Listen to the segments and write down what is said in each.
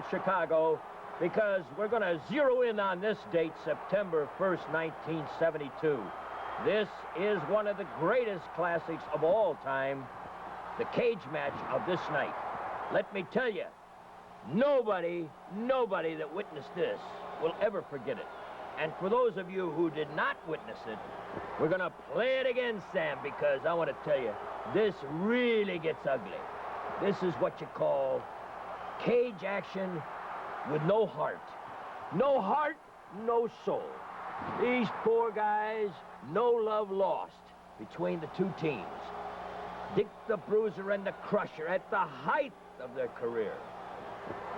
old Chicago, because we're going to zero in on this date, September 1st, 1972. This is one of the greatest classics of all time, the cage match of this night. Let me tell you, nobody that witnessed this will ever forget it. And for those of you who did not witness it, we're going to play it again, Sam, because I want to tell you, this really gets ugly. This is what you call cage action with no heart. No heart, no soul. These poor guys, no love lost between the two teams. Dick the Bruiser and the Crusher at the height of their career.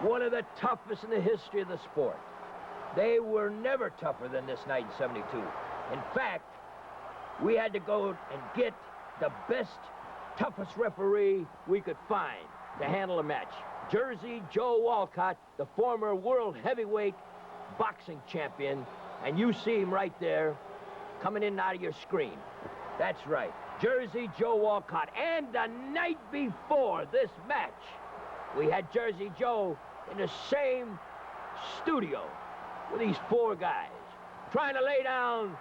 One of the toughest in the history of the sport. They were never tougher than this night in '72. In fact, we had to go and get the best, toughest referee we could find to handle a match. Jersey Joe Walcott, the former world heavyweight boxing champion, and you see him right there coming in and out of your screen. That's right, Jersey Joe Walcott. And the night before this match, we had Jersey Joe in the same studio with these four guys, trying to lay down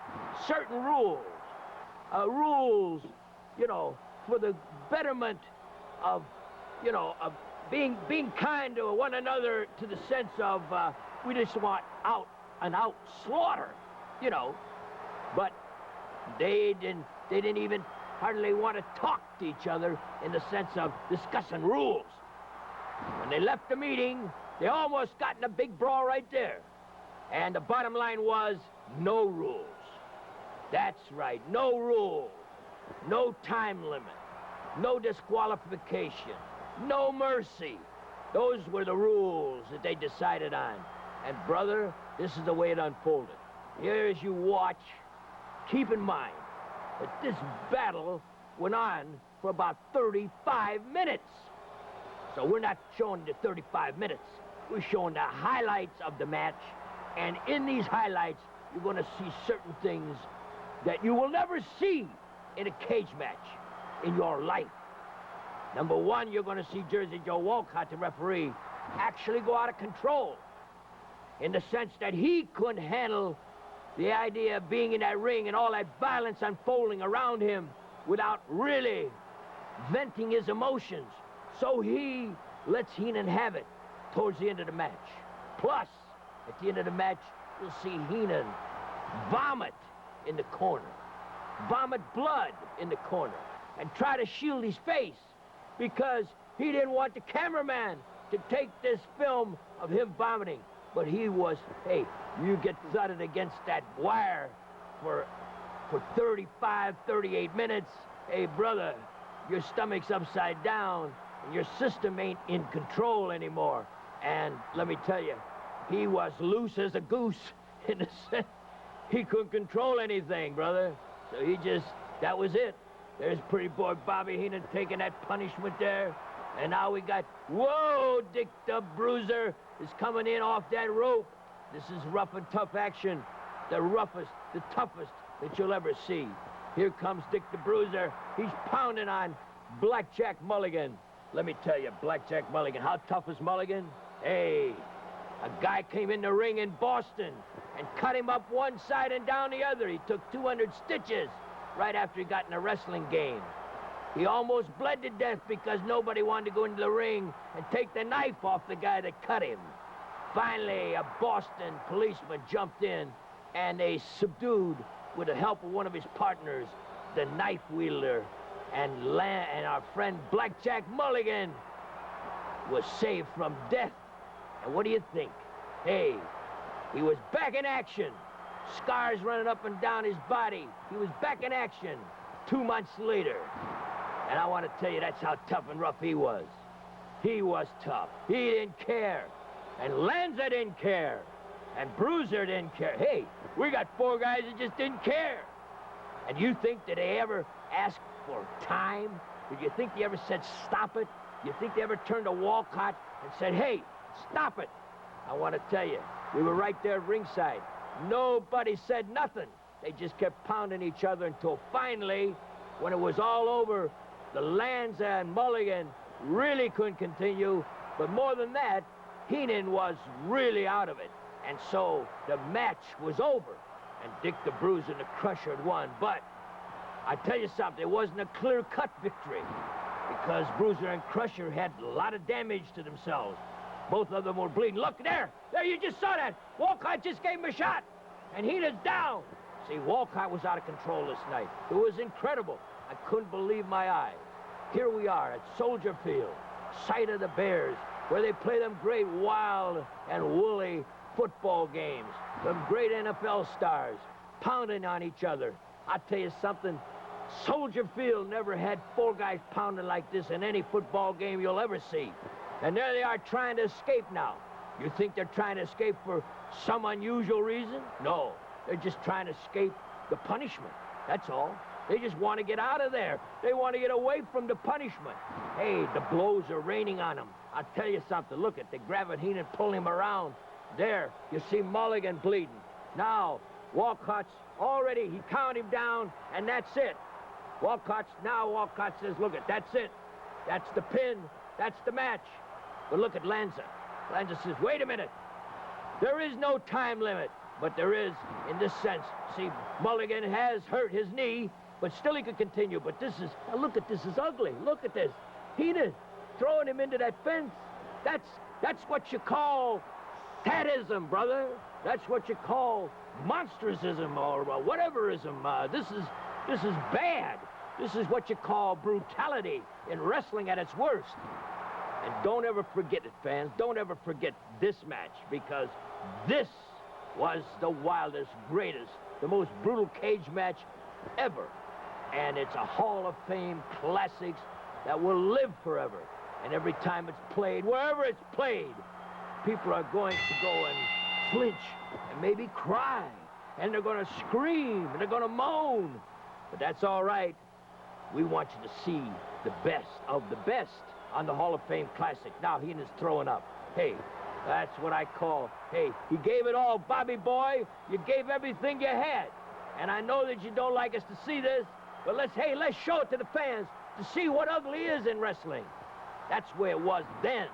certain rules. Rules, you know, for the betterment of, you know, of being kind to one another, to the sense of we just want out slaughter, you know. But they didn't even hardly want to talk to each other in the sense of discussing rules. When they left the meeting, they almost got in a big brawl right there. And the bottom line was no rules. That's right, no rules. No time limit. No disqualification. No mercy. Those were the rules that they decided on. And brother, this is the way it unfolded. Here as you watch, keep in mind that this battle went on for about 35 minutes. So we're not showing the 35 minutes. We're showing the highlights of the match. And in these highlights, you're going to see certain things that you will never see in a cage match in your life. Number one, you're going to see Jersey Joe Walcott, the referee, actually go out of control, in the sense that he couldn't handle the idea of being in that ring and all that violence unfolding around him without really venting his emotions. So he lets Heenan have it towards the end of the match. Plus, at the end of the match, you'll see Heenan vomit in the corner, vomit blood in the corner, and try to shield his face because he didn't want the cameraman to take this film of him vomiting. But he was, hey, you get thudded against that wire for 35, 38 minutes. Hey, brother, your stomach's upside down, and your system ain't in control anymore. And let me tell you, he was loose as a goose in the sense he couldn't control anything, brother. So he just, that was it. There's pretty boy Bobby Heenan taking that punishment there. And now we got, whoa, Dick the Bruiser is coming in off that rope. This is rough and tough action. The roughest, the toughest that you'll ever see. Here comes Dick the Bruiser. He's pounding on Blackjack Mulligan. Let me tell you, Blackjack Mulligan, how tough is Mulligan? Hey, a guy came in the ring in Boston and cut him up one side and down the other. He took 200 stitches right after he got in a wrestling game. He almost bled to death because nobody wanted to go into the ring and take the knife off the guy that cut him. Finally, a Boston policeman jumped in and they subdued, with the help of one of his partners, the knife wielder, and our friend Blackjack Mulligan was saved from death. And what do you think? Hey, he was back in action. Scars running up and down his body. He was back in action 2 months later. And I want to tell you, that's how tough and rough he was. He was tough. He didn't care. And Lanza didn't care. And Bruiser didn't care. Hey, we got four guys that just didn't care. And you think that they ever asked for time? Did you think they ever said, stop it? You think they ever turned to Walcott and said, hey, stop it? I want to tell you, we were right there at ringside. Nobody said nothing. They just kept pounding each other until finally, when it was all over, the Lanza and Mulligan really couldn't continue. But more than that, Heenan was really out of it. And so the match was over. And Dick the Bruiser and the Crusher had won. But I tell you something, it wasn't a clear-cut victory because Bruiser and Crusher had a lot of damage to themselves. Both of them were bleeding. Look, there, you just saw that. Walcott just gave him a shot, and Heenan's down. See, Walcott was out of control this night. It was incredible. I couldn't believe my eyes. Here we are at Soldier Field, site of the Bears, where they play them great wild and woolly football games. Them great NFL stars pounding on each other. I'll tell you something, Soldier Field never had 4 guys pounding like this in any football game you'll ever see. And there they are trying to escape now. You think they're trying to escape for some unusual reason? No, they're just trying to escape the punishment. That's all. They just want to get out of there. They want to get away from the punishment. Hey, the blows are raining on them. I'll tell you something. Look at, they grab Heenan, pull him around. There, you see Mulligan bleeding. Now, Walcott's already, he counted him down, and that's it. Walcott says, look at, that's it. That's the pin. That's the match. But look at Lanza. Lanza says, wait a minute. There is no time limit, but there is in this sense. See, Mulligan has hurt his knee, but still he could continue. But this is, now look at this, is ugly. Look at this. Heenan throwing him into that fence. That's what you call sadism, brother. That's what you call monstrousism or whateverism. This is bad. This is what you call brutality in wrestling at its worst. And don't ever forget it, fans. Don't ever forget this match, because this was the wildest, greatest, the most brutal cage match ever. And it's a Hall of Fame classics that will live forever. And every time it's played, wherever it's played, people are going to go and flinch and maybe cry. And they're going to scream and they're going to moan. But that's all right. We want you to see the best of the best on the Hall of Fame Classic. Now Heenan's throwing up. Hey, that's what I call, hey, he gave it all, Bobby boy. You gave everything you had. And I know that you don't like us to see this, but let's show it to the fans to see what ugly is in wrestling. That's where it was then.